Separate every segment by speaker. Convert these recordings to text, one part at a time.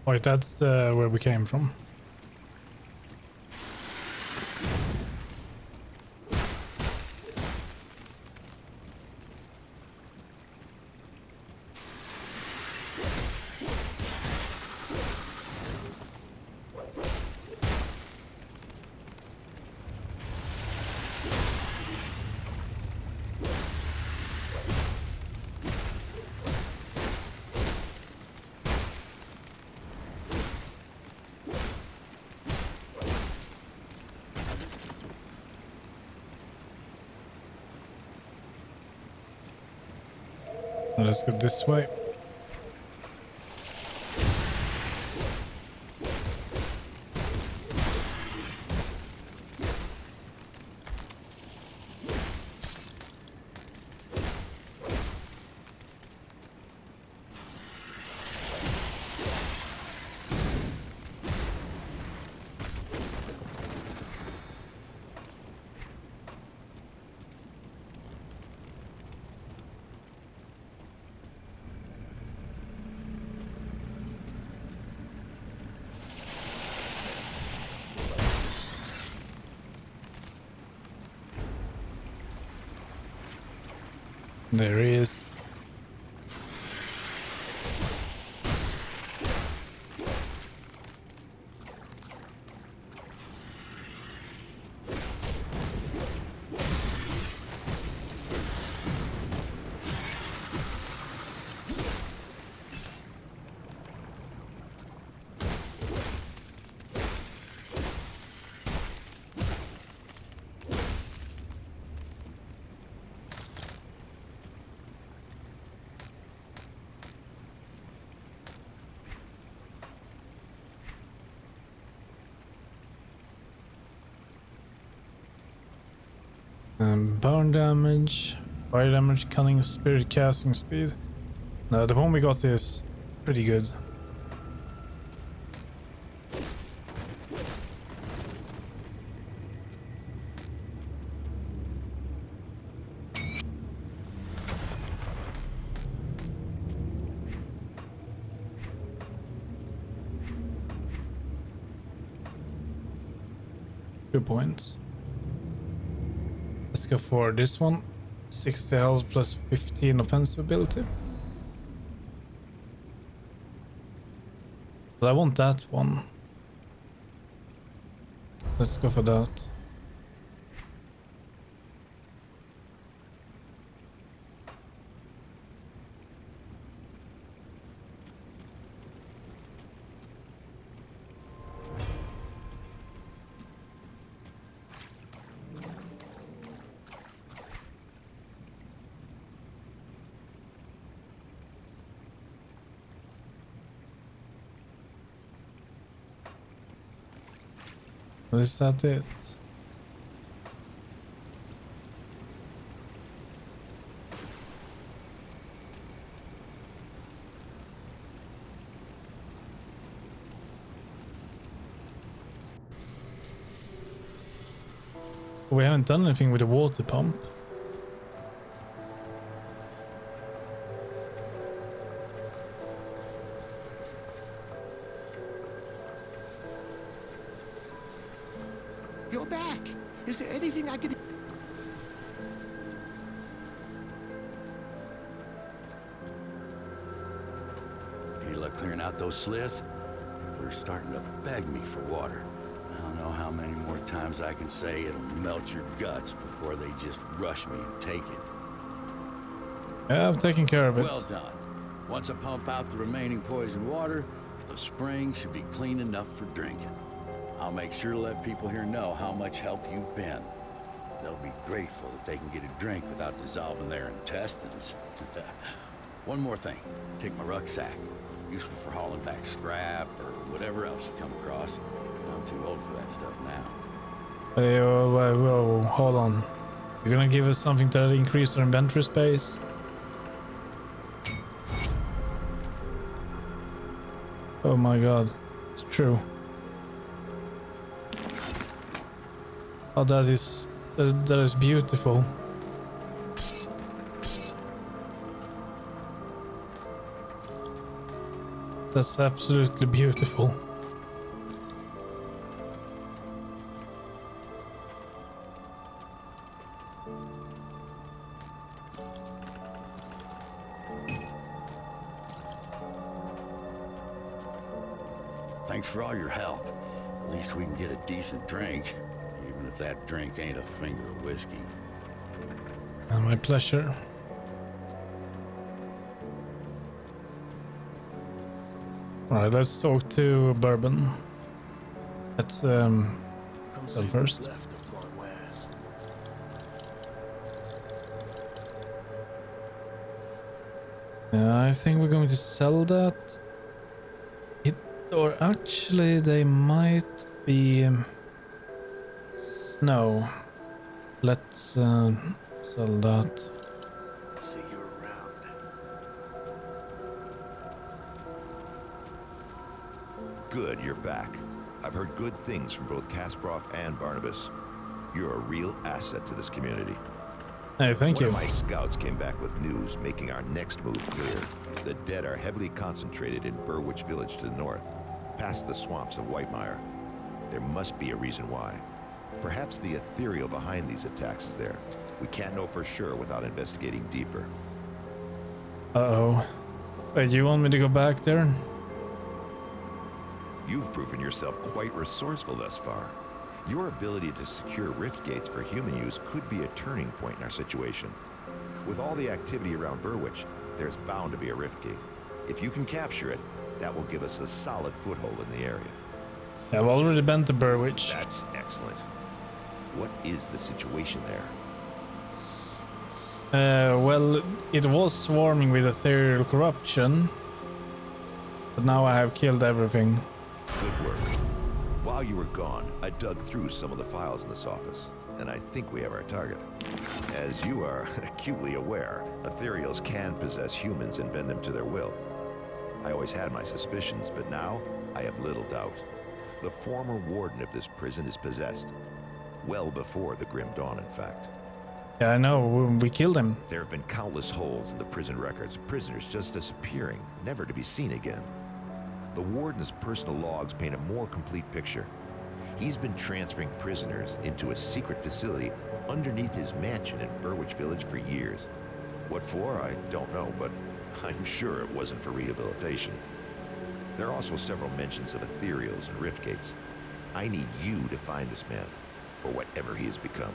Speaker 1: Wait, that's the where we came from. Let's go this way. There he is. Burn damage, fire damage, cunning, spirit casting speed. No, the one we got is pretty good. Good points. Let's go for this one. 60 health plus 15 offensive ability. But I want that one. Let's go for that. Is that it? We haven't done anything with the water pump.
Speaker 2: You're back. Is there anything I can...
Speaker 3: Any luck clearing out those sliths? They're starting to beg me for water. I don't know how many more times I can say it'll melt your guts before they just rush me and take it.
Speaker 1: Yeah, I'm taking care of it.
Speaker 3: Well done. Once I pump out the remaining poison water, the spring should be clean enough for drinking. I'll make sure to let people here know how much help you've been. They'll be grateful if they can get a drink without dissolving their intestines. One more thing. Take my rucksack. Useful for hauling back scrap or whatever else you come across. I'm too old for that stuff now.
Speaker 1: Hey, whoa, hold on. You're gonna give us something that increase our inventory space? Oh my god, it's true. Oh, that is beautiful. That's absolutely beautiful.
Speaker 3: Thanks for all your help. At least we can get a decent drink, even if that drink ain't a finger of whiskey.
Speaker 1: My pleasure. Alright, let's talk to Bourbon. Let's sell first. I think we're going to sell that. Or actually, they might be. No. Let's sell that.
Speaker 2: See you around.
Speaker 4: Good, you're back. I've heard good things from both Kasparov and Barnabas. You're a real asset to this community.
Speaker 1: Hey, thank you.
Speaker 4: One of my scouts came back with news making our next move clear. The dead are heavily concentrated in Burwich Village to the north, past the swamps of Whitemire. There must be a reason why. Perhaps the ethereal behind these attacks is there. We can't know for sure without investigating deeper.
Speaker 1: Uh-oh. Wait, you want me to go back there?
Speaker 4: You've proven yourself quite resourceful thus far. Your ability to secure rift gates for human use could be a turning point in our situation. With all the activity around Burwich, there's bound to be a rift gate. If you can capture it, that will give us a solid foothold in the area.
Speaker 1: Yeah, I've already been to Burwich.
Speaker 4: That's excellent. What is the situation there?
Speaker 1: Well, it was swarming with ethereal corruption. But now I have killed everything.
Speaker 4: Good work. While you were gone, I dug through some of the files in this office, and I think we have our target. As you are acutely aware, ethereals can possess humans and bend them to their will. I always had my suspicions, but now I have little doubt. The former warden of this prison is possessed. Well before the Grim Dawn, in fact.
Speaker 1: Yeah, I know. We killed him.
Speaker 4: There have been countless holes in the prison records, prisoners just disappearing, never to be seen again. The warden's personal logs paint a more complete picture. He's been transferring prisoners into a secret facility underneath his mansion in Burwich Village for years. What for, I don't know, but I'm sure it wasn't for rehabilitation. There are also several mentions of ethereals and rift gates. I need you to find this man, or whatever he has become.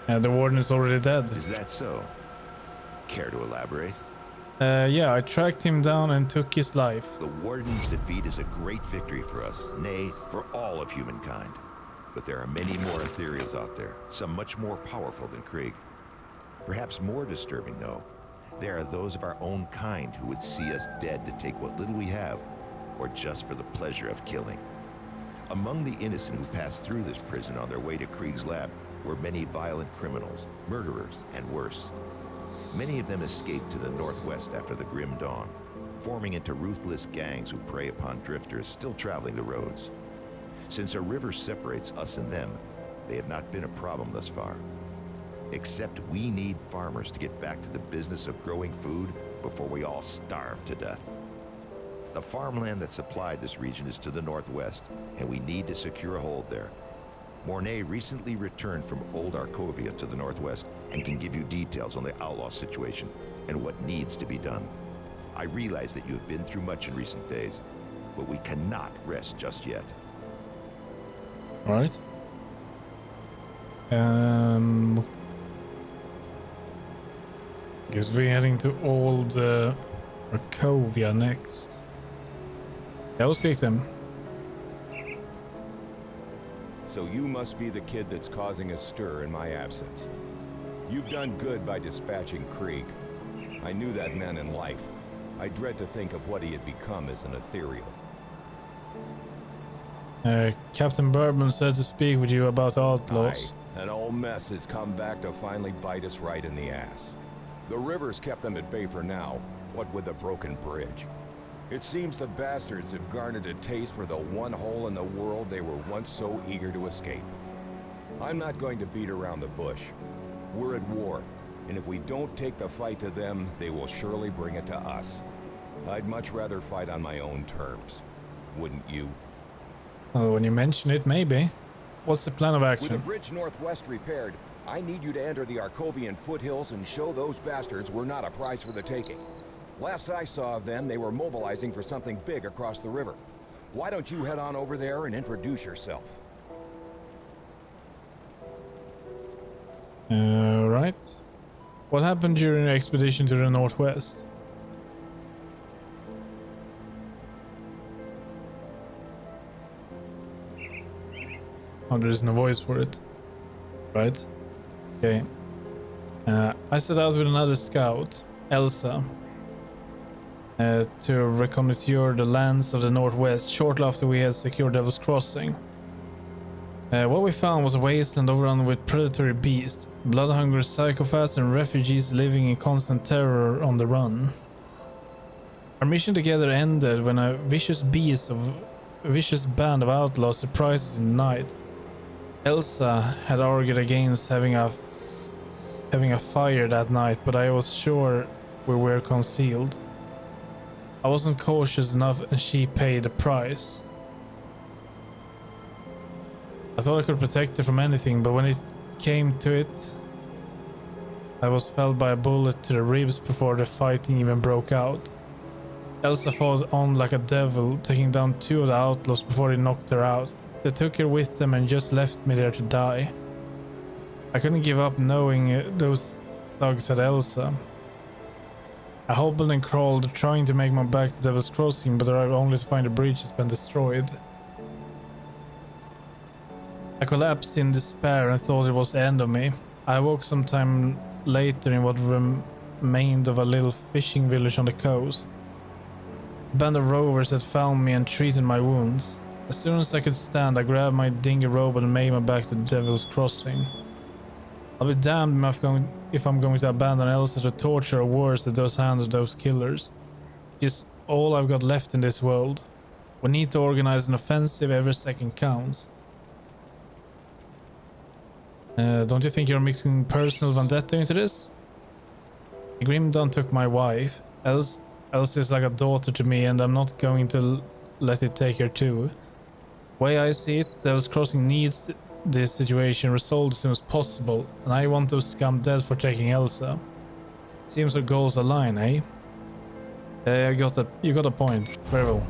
Speaker 1: The warden is already dead.
Speaker 4: Is that so? Care to elaborate?
Speaker 1: Yeah, I tracked him down and took his life.
Speaker 4: The warden's defeat is a great victory for us, nay, for all of humankind. But there are many more ethereals out there, some much more powerful than Krieg. Perhaps more disturbing, though, there are those of our own kind who would see us dead to take what little we have, or just for the pleasure of killing. Among the innocent who passed through this prison on their way to Krieg's lab were many violent criminals, murderers, and worse. Many of them escaped to the northwest after the Grim Dawn, forming into ruthless gangs who prey upon drifters still traveling the roads. Since a river separates us and them, they have not been a problem thus far. Except we need farmers to get back to the business of growing food before we all starve to death. The farmland that supplied this region is to the northwest, and we need to secure a hold there. Mornay recently returned from Old Arkovia to the northwest and can give you details on the outlaw situation and what needs to be done. I realize that you have been through much in recent days, but we cannot rest just yet.
Speaker 1: All right. Guess we're heading to Old Arkovia next. Yeah, we'll speak to him.
Speaker 5: So you must be the kid that's causing a stir in my absence. You've done good by dispatching Krieg. I knew that man in life. I dread to think of what he had become as an ethereal.
Speaker 1: Captain Bourbon said to speak with you about outlaws.
Speaker 5: Aye, an old mess has come back to finally bite us right in the ass. The river's kept them at bay for now, what with a broken bridge. It seems the bastards have garnered a taste for the one hole in the world they were once so eager to escape. I'm not going to beat around the bush. We're at war, and if we don't take the fight to them, they will surely bring it to us. I'd much rather fight on my own terms. Wouldn't you?
Speaker 1: Oh, when you mention it, maybe. What's the plan of
Speaker 5: With the
Speaker 1: action?
Speaker 5: bridge northwest repaired, I need you to enter the Arkovian foothills and show those bastards we're not a prize for the taking. Last I saw of them, they were mobilizing for something big across the river. Why don't you head on over there and introduce yourself?
Speaker 1: Right. What happened during the expedition to the northwest? Oh, there isn't a voice for it. Right. Okay. I set out with another scout, Elsa, to reconnoiter the lands of the northwest shortly after we had secured Devil's Crossing. What we found was a wasteland overrun with predatory beasts, blood-hungry psychopaths and refugees living in constant terror on the run. Our mission together ended when a vicious band of outlaws surprised us in the night. Elsa had argued against having a fire that night, but I was sure we were concealed. I wasn't cautious enough and she paid the price. I thought I could protect her from anything, but when it came to it, I was felled by a bullet to the ribs before the fighting even broke out. Elsa fought on like a devil, taking down 2 of the outlaws before they knocked her out. They took her with them and just left me there to die. I couldn't give up knowing those thugs had Elsa. I hobbled and crawled, trying to make my back to Devil's Crossing, but arrived only to find the bridge has been destroyed. I collapsed in despair and thought it was the end of me. I awoke sometime later in what remained of a little fishing village on the coast. A band of rovers had found me and treated my wounds. As soon as I could stand, I grabbed my dinghy rowboat and made my back to Devil's Crossing. I'll be damned if I'm going to abandon Elsa to torture or worse at those hands of those killers. She's all I've got left in this world. We need to organize an offensive. Every second counts. Don't you think you're mixing personal vendetta into this? The Grimdawn took my wife. Elsa is like a daughter to me, and I'm not going to let it take her too. The way I see it, Devil's Crossing needs this situation resolved as soon as possible, and I want those scum dead for taking Elsa. Seems our goals align, eh? You got a point. Very well.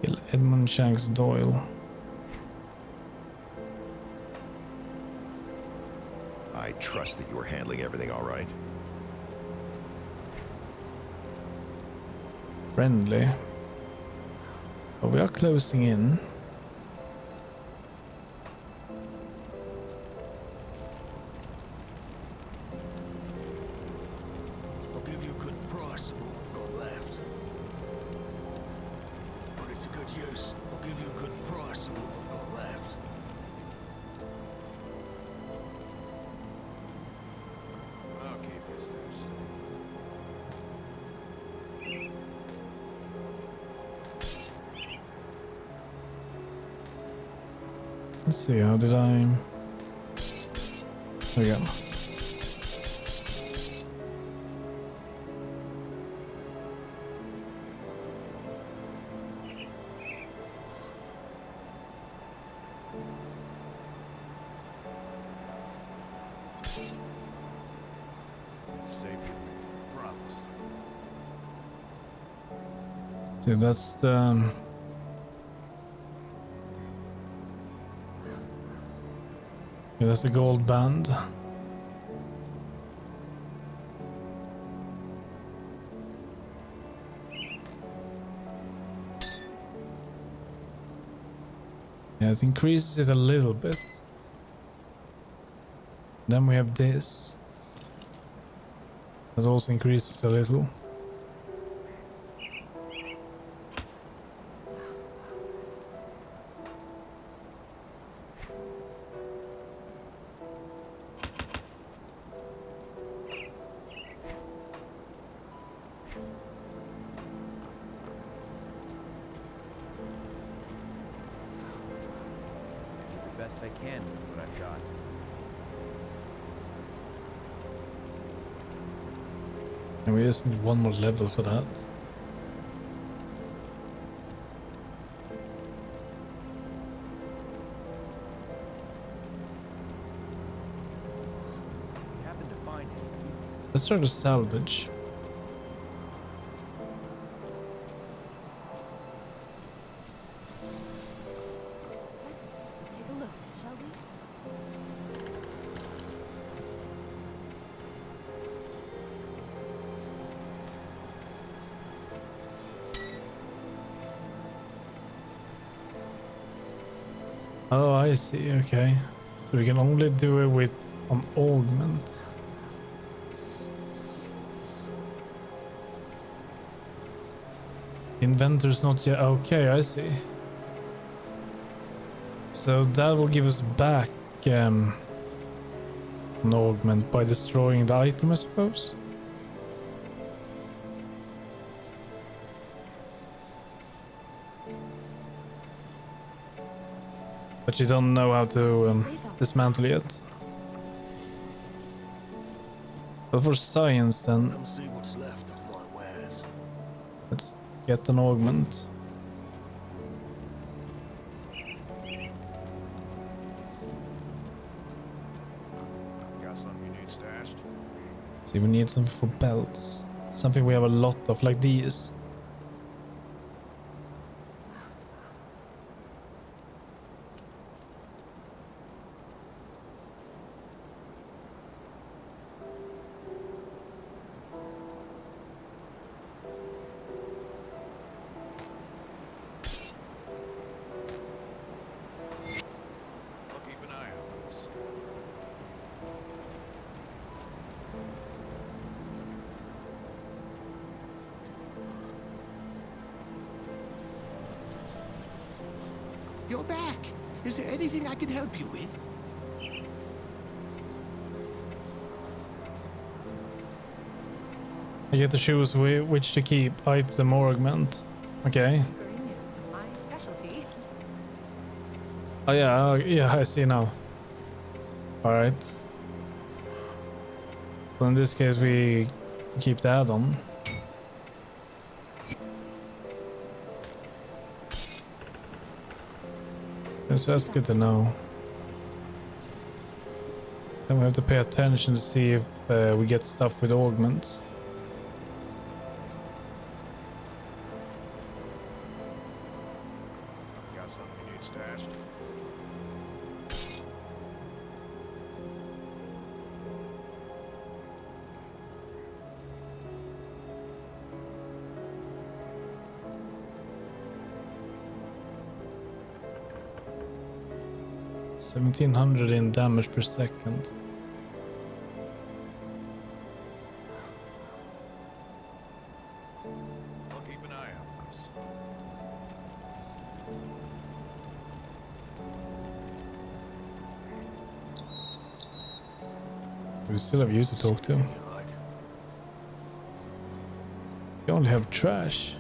Speaker 1: Kill Edmund Shanks Doyle.
Speaker 4: I trust that you are handling everything all right.
Speaker 1: Friendly. But we are closing in.
Speaker 2: I'll give you a good price of what we've got left. Put it to good use. I'll give you a good price of what we've got left. I'll keep your stash safe.
Speaker 1: Let's see, how did I... There we go.
Speaker 2: It's safe with me. Promise.
Speaker 1: See, that's the... Yeah, that's the gold band. Yeah, it increases it a little bit. Then we have this. That also increases a little.
Speaker 6: Best I can with what I've got.
Speaker 1: And we just need one more level for that.
Speaker 2: Happen to find it.
Speaker 1: Let's try to salvage.
Speaker 6: Let's take a look, shall we?
Speaker 1: Oh, I see. Okay. So we can only do it with augment. Inventor's not yet. Okay, I see. So that will give us back an augment by destroying the item, I suppose. But you don't know how to dismantle yet. But for science, then
Speaker 2: Come see what's left of my wares.
Speaker 1: let's get an augment.
Speaker 5: Got something you need stashed?
Speaker 1: See, we need something for belts. Something we have a lot of, like these.
Speaker 5: I'll keep an eye out for this.
Speaker 7: You're back. Is there anything I can help you with?
Speaker 1: I get to choose which to keep, item or augment. Okay.
Speaker 6: Tinkering is my specialty.
Speaker 1: Oh yeah, yeah, I see now. Alright. So in this case we keep the add-on. So that's good to know. Then we have to pay attention to see if we get stuff with augments.
Speaker 5: Got something you need stashed?
Speaker 1: $1,700 in damage per second.
Speaker 5: I'll keep an eye out for this.
Speaker 1: We still have you to talk to.
Speaker 2: Right.
Speaker 1: We only have trash.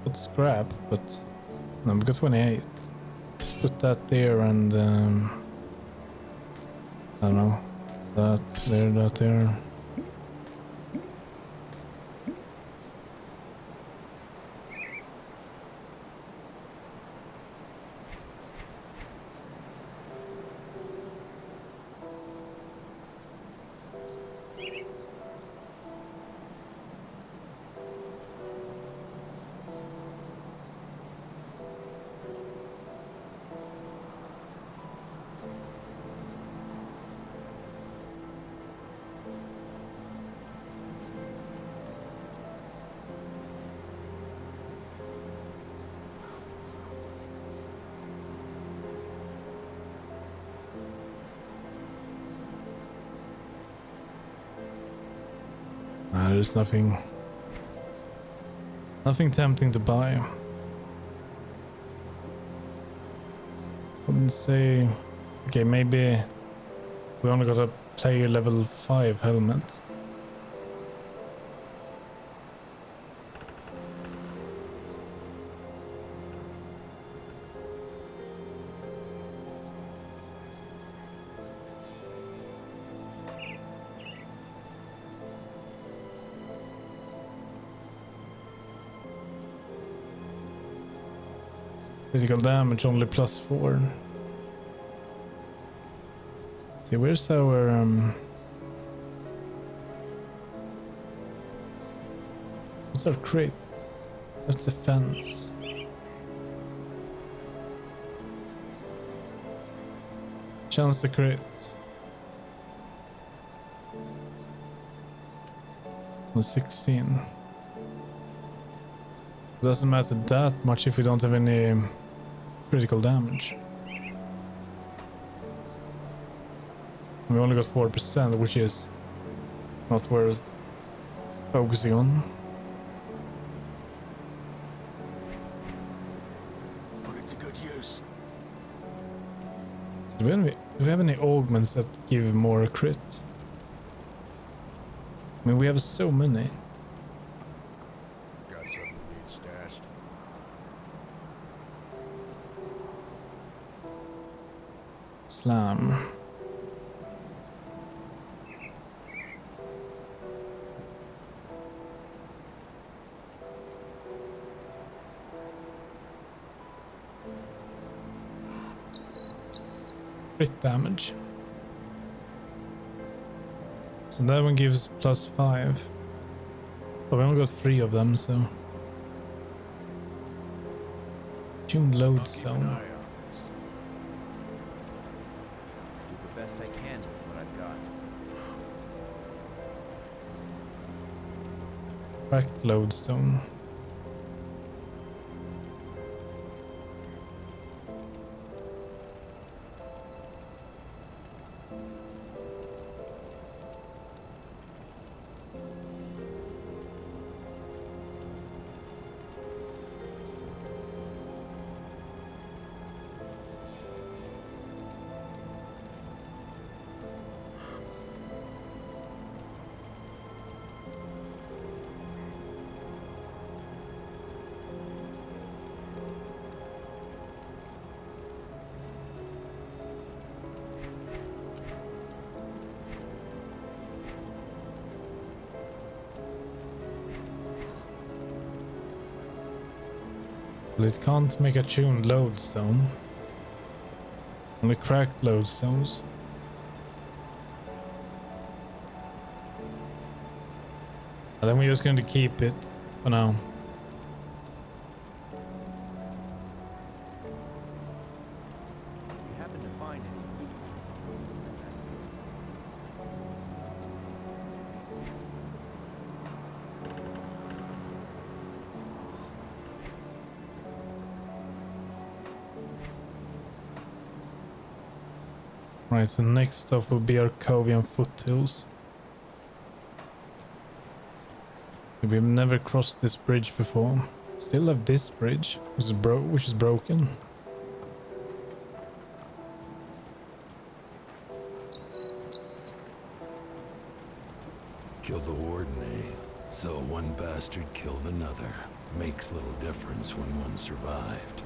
Speaker 1: Got scrap, but no, we got 28. Put that there and I don't know. That there, that there. There's nothing tempting to buy. Wouldn't say. Okay, maybe we only got a player level 5 helmet. Critical damage only +4. See, where's our what's our crit? That's defense. Chance to crit. On 16. Doesn't matter that much if we don't have any critical damage. We only got 4%, which is not worth focusing on.
Speaker 2: Put it to good use.
Speaker 1: So do we have any augments that give more crit? I mean, we have so many.
Speaker 5: Got something you need stashed?
Speaker 1: Slam. Crit damage. So that one gives +5. But we only got 3 of them, so. Tuned lodestone.
Speaker 2: Eye on this.
Speaker 8: Do the best I can with what I've got.
Speaker 1: Cracked lodestone. Well, it can't make a tuned lodestone. Only cracked lodestones. And then we're just going to keep it for now.
Speaker 8: If you happen to find any weaknesses,
Speaker 1: Right, so next stop will be Arcovian foothills. We've never crossed this bridge before. Still have this bridge, which is broken.
Speaker 9: Kill the warden, eh? So one bastard killed another. Makes little difference when one survived.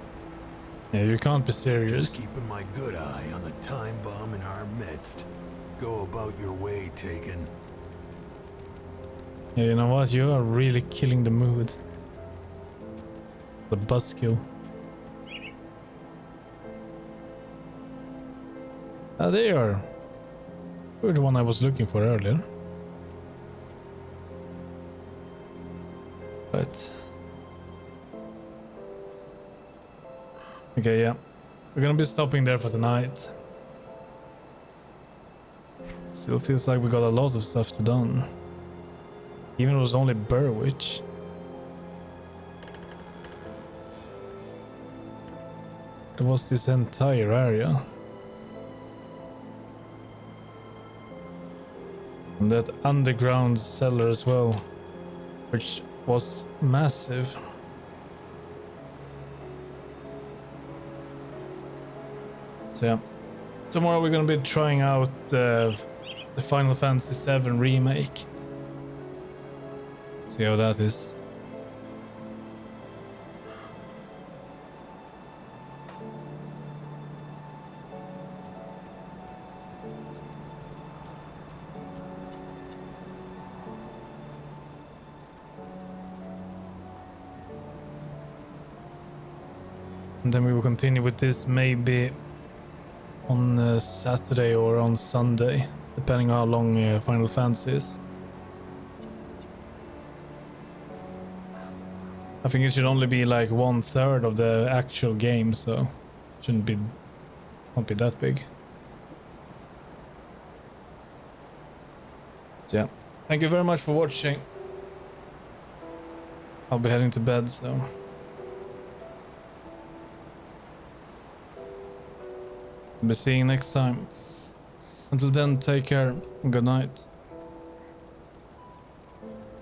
Speaker 1: Yeah, you can't be serious.
Speaker 9: Just keeping my good eye on the time bomb in our midst. Go about your way, Taken.
Speaker 1: Yeah, you know what? You are really killing the mood. The buzzkill. Ah, there you are. You're the one I was looking for earlier. Right. Okay, yeah. We're gonna be stopping there for tonight. Still feels like we got a lot of stuff to done. Even if it was only Burwich. It was this entire area. And that underground cellar as well, which was massive. So yeah, tomorrow we're gonna be trying out the Final Fantasy VII remake. See how that is. And then we will continue with this maybe on Saturday or on Sunday, depending on how long Final Fantasy is. I think it should only be like 1/3 of the actual game, so it won't be that big. So yeah, thank you very much for watching. I'll be heading to bed, so I'll be seeing you next time. Until then, take care and good night.